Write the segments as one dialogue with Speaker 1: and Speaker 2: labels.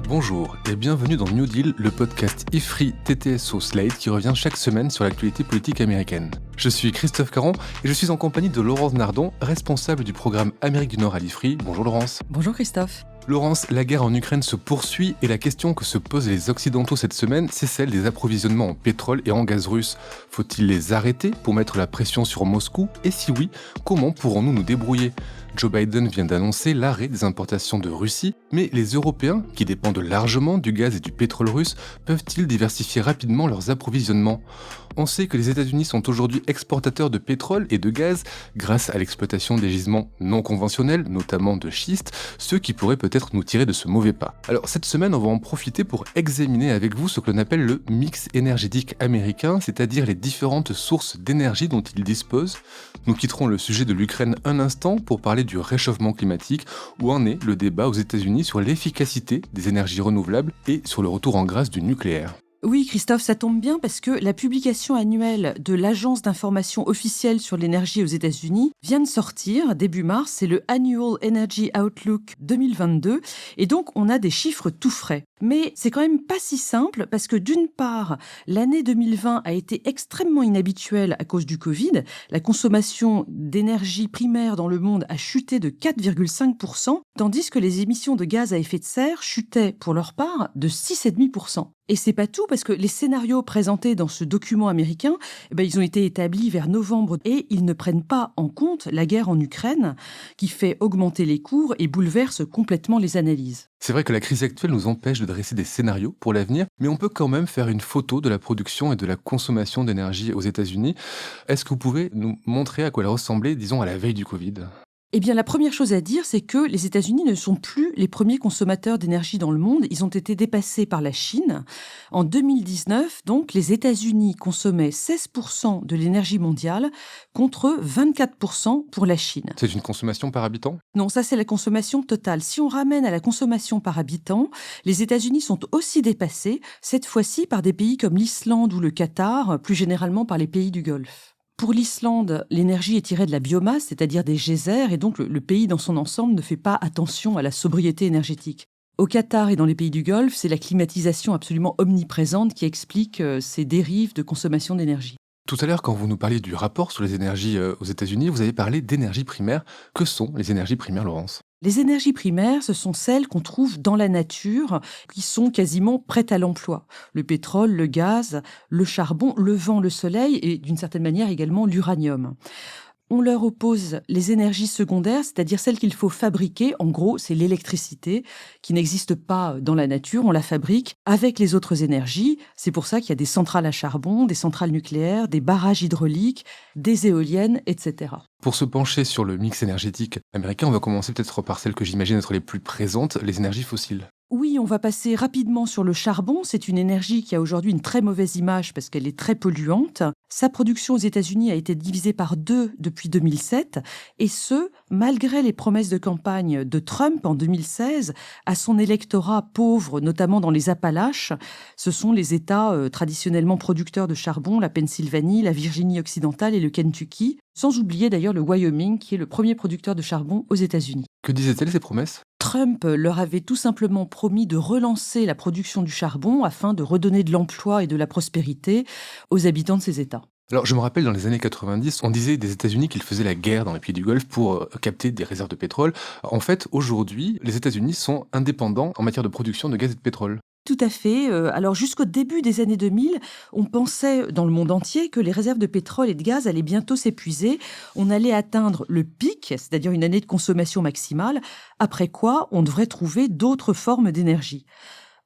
Speaker 1: Bonjour et bienvenue dans New Deal, le podcast IFRI TTSO Slate qui revient chaque semaine sur l'actualité politique américaine. Je suis Christophe Caron et je suis en compagnie de Laurence Nardon, responsable du programme Amérique du Nord à l'IFRI. Bonjour Laurence.
Speaker 2: Bonjour Christophe.
Speaker 1: Laurence, la guerre en Ukraine se poursuit et la question que se posent les Occidentaux cette semaine, c'est celle des approvisionnements en pétrole et en gaz russe. Faut-il les arrêter pour mettre la pression sur Moscou? Et si oui, comment pourrons-nous nous débrouiller? Joe Biden vient d'annoncer l'arrêt des importations de Russie, mais les Européens, qui dépendent largement du gaz et du pétrole russe, peuvent-ils diversifier rapidement leurs approvisionnements? On sait que les États-Unis sont aujourd'hui exportateurs de pétrole et de gaz grâce à l'exploitation des gisements non conventionnels, notamment de schiste, ce qui pourrait peut-être nous tirer de ce mauvais pas. Alors cette semaine, on va en profiter pour examiner avec vous ce que l'on appelle le mix énergétique américain, c'est-à-dire les différentes sources d'énergie dont il dispose. Nous quitterons le sujet de l'Ukraine un instant pour parler du réchauffement climatique, où en est le débat aux États-Unis sur l'efficacité des énergies renouvelables et sur le retour en grâce du nucléaire.
Speaker 2: Oui Christophe, ça tombe bien parce que la publication annuelle de l'Agence d'information officielle sur l'énergie aux États-Unis vient de sortir début mars, c'est le Annual Energy Outlook 2022 et donc on a des chiffres tout frais. Mais c'est quand même pas si simple parce que d'une part, l'année 2020 a été extrêmement inhabituelle à cause du Covid. La consommation d'énergie primaire dans le monde a chuté de 4,5%, tandis que les émissions de gaz à effet de serre chutaient pour leur part de 6,5%. Et c'est pas tout parce que les scénarios présentés dans ce document américain, ils ont été établis vers novembre et ils ne prennent pas en compte la guerre en Ukraine qui fait augmenter les cours et bouleverse complètement les analyses.
Speaker 1: C'est vrai que la crise actuelle nous empêche de dresser des scénarios pour l'avenir, mais on peut quand même faire une photo de la production et de la consommation d'énergie aux États-Unis. Est-ce que vous pouvez nous montrer à quoi elle ressemblait, disons, à la veille du Covid ?
Speaker 2: Eh bien, la première chose à dire, c'est que les États-Unis ne sont plus les premiers consommateurs d'énergie dans le monde. Ils ont été dépassés par la Chine. En 2019, donc, les États-Unis consommaient 16% de l'énergie mondiale contre 24% pour la Chine.
Speaker 1: C'est une consommation par habitant ?
Speaker 2: Non, ça c'est la consommation totale. Si on ramène à la consommation par habitant, les États-Unis sont aussi dépassés, cette fois-ci par des pays comme l'Islande ou le Qatar, plus généralement par les pays du Golfe. Pour l'Islande, l'énergie est tirée de la biomasse, c'est-à-dire des geysers, et donc le pays dans son ensemble ne fait pas attention à la sobriété énergétique. Au Qatar et dans les pays du Golfe, c'est la climatisation absolument omniprésente qui explique ces dérives de consommation d'énergie.
Speaker 1: Tout à l'heure, quand vous nous parliez du rapport sur les énergies aux États-Unis, vous avez parlé d'énergie primaire. Que sont les énergies primaires, Laurence ?
Speaker 2: Les énergies primaires, ce sont celles qu'on trouve dans la nature, qui sont quasiment prêtes à l'emploi. Le pétrole, le gaz, le charbon, le vent, le soleil et d'une certaine manière également l'uranium. On leur oppose les énergies secondaires, c'est-à-dire celles qu'il faut fabriquer. En gros, c'est l'électricité qui n'existe pas dans la nature, on la fabrique avec les autres énergies. C'est pour ça qu'il y a des centrales à charbon, des centrales nucléaires, des barrages hydrauliques, des éoliennes, etc.
Speaker 1: Pour se pencher sur le mix énergétique américain, on va commencer peut-être par celles que j'imagine être les plus présentes, les énergies fossiles.
Speaker 2: Oui, on va passer rapidement sur le charbon. C'est une énergie qui a aujourd'hui une très mauvaise image parce qu'elle est très polluante. Sa production aux États-Unis a été divisée par 2 depuis 2007, et ce, malgré les promesses de campagne de Trump en 2016 à son électorat pauvre, notamment dans les Appalaches. Ce sont les États traditionnellement producteurs de charbon, la Pennsylvanie, la Virginie occidentale et le Kentucky, sans oublier d'ailleurs le Wyoming, qui est le premier producteur de charbon aux États-Unis.
Speaker 1: Que disaient-elles ces promesses ?
Speaker 2: Trump leur avait tout simplement promis de relancer la production du charbon afin de redonner de l'emploi et de la prospérité aux habitants de ces États.
Speaker 1: Alors, je me rappelle, dans les années 90, on disait des États-Unis qu'ils faisaient la guerre dans les pays du Golfe pour capter des réserves de pétrole. En fait, aujourd'hui, les États-Unis sont indépendants en matière de production de gaz et de pétrole.
Speaker 2: Tout à fait. Alors jusqu'au début des années 2000, on pensait dans le monde entier que les réserves de pétrole et de gaz allaient bientôt s'épuiser. On allait atteindre le pic, c'est-à-dire une année de consommation maximale, après quoi on devrait trouver d'autres formes d'énergie.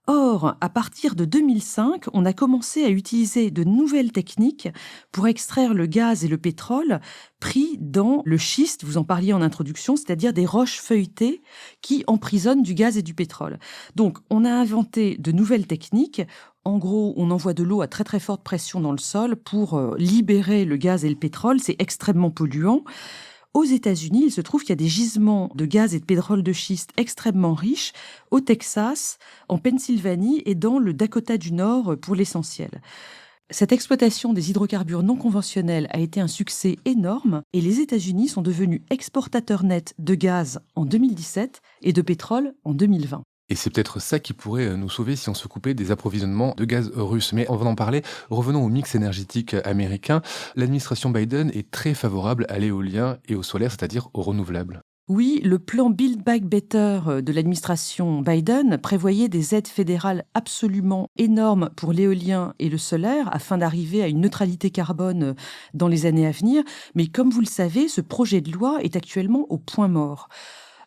Speaker 2: Or, à partir de 2005, on a commencé à utiliser de nouvelles techniques pour extraire le gaz et le pétrole pris dans le schiste, vous en parliez en introduction, c'est-à-dire des roches feuilletées qui emprisonnent du gaz et du pétrole. Donc, on a inventé de nouvelles techniques. En gros, on envoie de l'eau à très très forte pression dans le sol pour libérer le gaz et le pétrole. C'est extrêmement polluant. Aux États-Unis, il se trouve qu'il y a des gisements de gaz et de pétrole de schiste extrêmement riches au Texas, en Pennsylvanie et dans le Dakota du Nord pour l'essentiel. Cette exploitation des hydrocarbures non conventionnels a été un succès énorme et les États-Unis sont devenus exportateurs nets de gaz en 2017 et de pétrole en 2020.
Speaker 1: Et c'est peut-être ça qui pourrait nous sauver si on se coupait des approvisionnements de gaz russe. Mais avant d'en parler, revenons au mix énergétique américain. L'administration Biden est très favorable à l'éolien et au solaire, c'est-à-dire aux renouvelables.
Speaker 2: Oui, le plan Build Back Better de l'administration Biden prévoyait des aides fédérales absolument énormes pour l'éolien et le solaire afin d'arriver à une neutralité carbone dans les années à venir. Mais comme vous le savez, ce projet de loi est actuellement au point mort.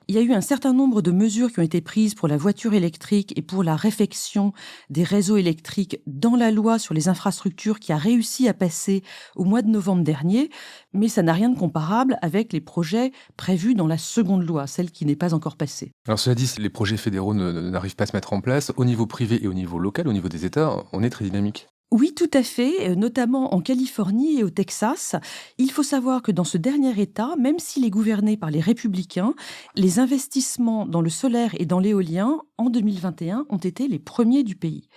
Speaker 2: Il y a eu un certain nombre de mesures qui ont été prises pour la voiture électrique et pour la réfection des réseaux électriques dans la loi sur les infrastructures qui a réussi à passer au mois de novembre dernier, mais ça n'a rien de comparable avec les projets prévus dans la seconde loi, celle qui n'est pas encore passée.
Speaker 1: Alors cela dit, les projets fédéraux n'arrivent pas à se mettre en place. Au niveau privé et au niveau local, au niveau des États, on est très dynamique.
Speaker 2: Oui, tout à fait, notamment en Californie et au Texas. Il faut savoir que dans ce dernier État, même s'il est gouverné par les républicains, les investissements dans le solaire et dans l'éolien en 2021 ont été les premiers du pays.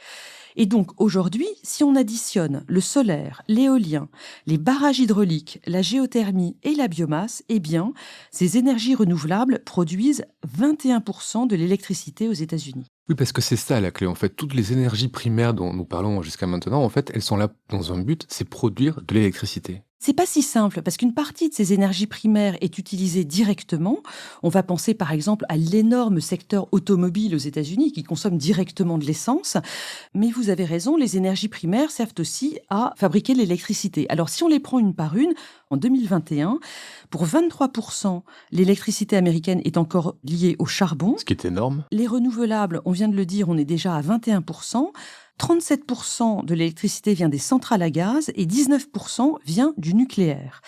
Speaker 2: Et donc aujourd'hui, si on additionne le solaire, l'éolien, les barrages hydrauliques, la géothermie et la biomasse, eh bien, ces énergies renouvelables produisent 21% de l'électricité aux États-Unis.
Speaker 1: Oui, parce que c'est ça la clé. En fait, toutes les énergies primaires dont nous parlons jusqu'à maintenant, en fait, elles sont là dans un but, c'est produire de l'électricité.
Speaker 2: C'est pas si simple parce qu'une partie de ces énergies primaires est utilisée directement. On va penser par exemple à l'énorme secteur automobile aux États-Unis qui consomme directement de l'essence. Mais vous avez raison, les énergies primaires servent aussi à fabriquer l'électricité. Alors si on les prend une par une, en 2021, pour 23%, l'électricité américaine est encore liée au charbon.
Speaker 1: Ce qui est énorme.
Speaker 2: Les renouvelables, on vient de le dire, on est déjà à 21%. 37% de l'électricité vient des centrales à gaz et 19% vient du nucléaire.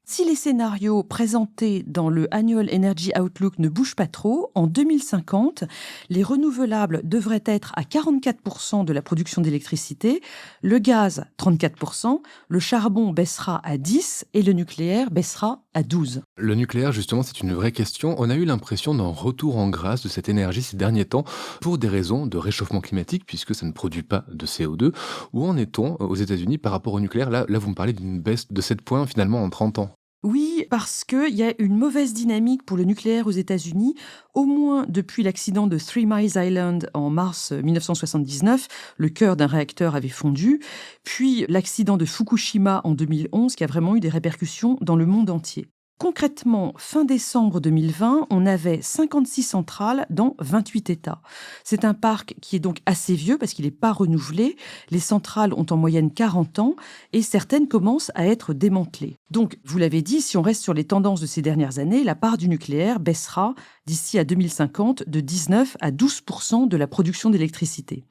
Speaker 2: Si les scénarios présentés dans le Annual Energy Outlook ne bougent pas trop, en 2050, les renouvelables devraient être à 44% de la production d'électricité, le gaz 34%, le charbon baissera à 10% et le nucléaire baissera à 12%.
Speaker 1: Le nucléaire, justement, c'est une vraie question. On a eu l'impression d'un retour en grâce de cette énergie ces derniers temps pour des raisons de réchauffement climatique, puisque ça ne produit pas de CO2. Où en est-on aux États-Unis par rapport au nucléaire? Là, vous me parlez d'une baisse de 7 points finalement en 30 ans.
Speaker 2: Oui, parce qu'il y a une mauvaise dynamique pour le nucléaire aux États-Unis, au moins depuis l'accident de Three Mile Island en mars 1979. Le cœur d'un réacteur avait fondu. Puis l'accident de Fukushima en 2011 qui a vraiment eu des répercussions dans le monde entier. Concrètement, fin décembre 2020, on avait 56 centrales dans 28 États. C'est un parc qui est donc assez vieux parce qu'il n'est pas renouvelé. Les centrales ont en moyenne 40 ans et certaines commencent à être démantelées. Donc, vous l'avez dit, si on reste sur les tendances de ces dernières années, la part du nucléaire baissera d'ici à 2050 de 19 à 12% de la production d'électricité.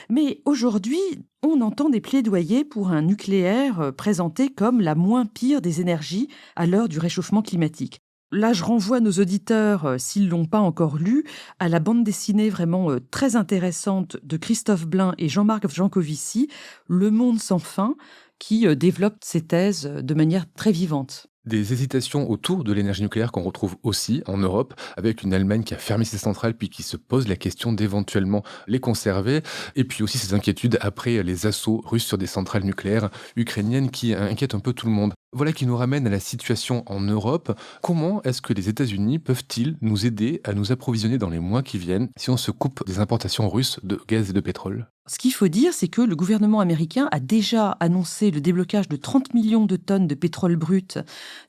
Speaker 2: Mais aujourd'hui, on entend des plaidoyers pour un nucléaire présenté comme la moins pire des énergies à l'heure du réchauffement climatique. Là, je renvoie nos auditeurs, s'ils ne l'ont pas encore lu, à la bande dessinée vraiment très intéressante de Christophe Blain et Jean-Marc Jancovici, Le monde sans fin, qui développe ces thèses de manière très vivante.
Speaker 1: Des hésitations autour de l'énergie nucléaire qu'on retrouve aussi en Europe, avec une Allemagne qui a fermé ses centrales puis qui se pose la question d'éventuellement les conserver, et puis aussi ces inquiétudes après les assauts russes sur des centrales nucléaires ukrainiennes qui inquiètent un peu tout le monde. Voilà qui nous ramène à la situation en Europe. Comment est-ce que les États-Unis peuvent-ils nous aider à nous approvisionner dans les mois qui viennent si on se coupe des importations russes de gaz et de pétrole?
Speaker 2: Ce qu'il faut dire, c'est que le gouvernement américain a déjà annoncé le déblocage de 30 millions de tonnes de pétrole brut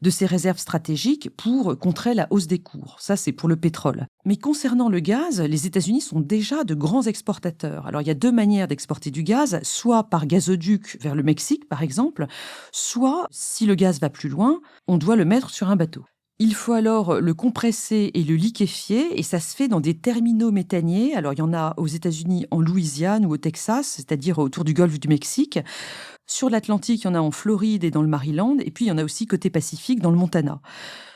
Speaker 2: de ses réserves stratégiques pour contrer la hausse des cours. Ça, c'est pour le pétrole. Mais concernant le gaz, les États-Unis sont déjà de grands exportateurs. Alors, il y a deux manières d'exporter du gaz, soit par gazoduc vers le Mexique, par exemple, soit, si le gaz va plus loin, on doit le mettre sur un bateau. Il faut alors le compresser et le liquéfier, et ça se fait dans des terminaux méthaniers. Alors, il y en a aux États-Unis, en Louisiane ou au Texas, c'est-à-dire autour du golfe du Mexique. Sur l'Atlantique, il y en a en Floride et dans le Maryland, et puis il y en a aussi côté Pacifique, dans le Montana.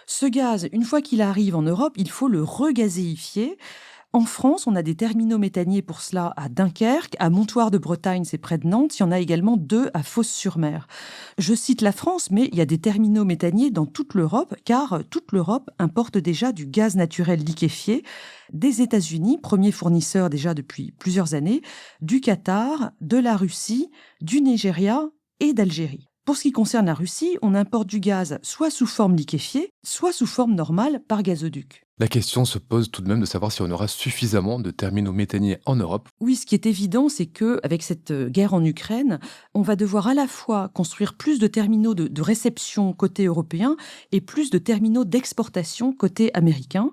Speaker 2: Ce gaz, une fois qu'il arrive en Europe, il faut le regazéifier. En France, on a des terminaux méthaniers pour cela à Dunkerque, à Montoire de Bretagne, c'est près de Nantes. Il y en a également 2 à Fos-sur-Mer. Je cite la France, mais il y a des terminaux méthaniers dans toute l'Europe, car toute l'Europe importe déjà du gaz naturel liquéfié des États-Unis, premier fournisseur déjà depuis plusieurs années, du Qatar, de la Russie, du Nigeria et d'Algérie. Pour ce qui concerne la Russie, on importe du gaz soit sous forme liquéfiée, soit sous forme normale par gazoduc.
Speaker 1: La question se pose tout de même de savoir si on aura suffisamment de terminaux méthaniers en Europe.
Speaker 2: Oui, ce qui est évident, c'est qu'avec cette guerre en Ukraine, on va devoir à la fois construire plus de terminaux de réception côté européen et plus de terminaux d'exportation côté américain.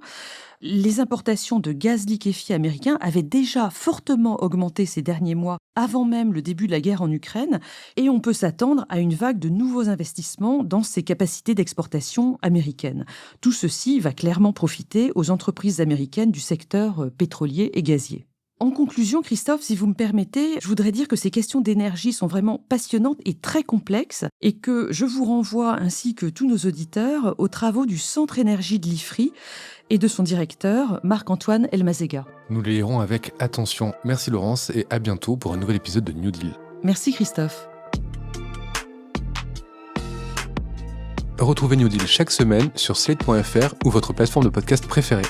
Speaker 2: Les importations de gaz liquéfié américain avaient déjà fortement augmenté ces derniers mois, avant même le début de la guerre en Ukraine, et on peut s'attendre à une vague de nouveaux investissements dans ces capacités d'exportation américaines. Tout ceci va clairement profiter aux entreprises américaines du secteur pétrolier et gazier. En conclusion, Christophe, si vous me permettez, je voudrais dire que ces questions d'énergie sont vraiment passionnantes et très complexes et que je vous renvoie, ainsi que tous nos auditeurs, aux travaux du Centre Énergie de l'IFRI et de son directeur, Marc-Antoine Elmazega.
Speaker 1: Nous les lirons avec attention. Merci Laurence et à bientôt pour un nouvel épisode de New Deal.
Speaker 2: Merci Christophe.
Speaker 1: Retrouvez New Deal chaque semaine sur slate.fr ou votre plateforme de podcast préférée.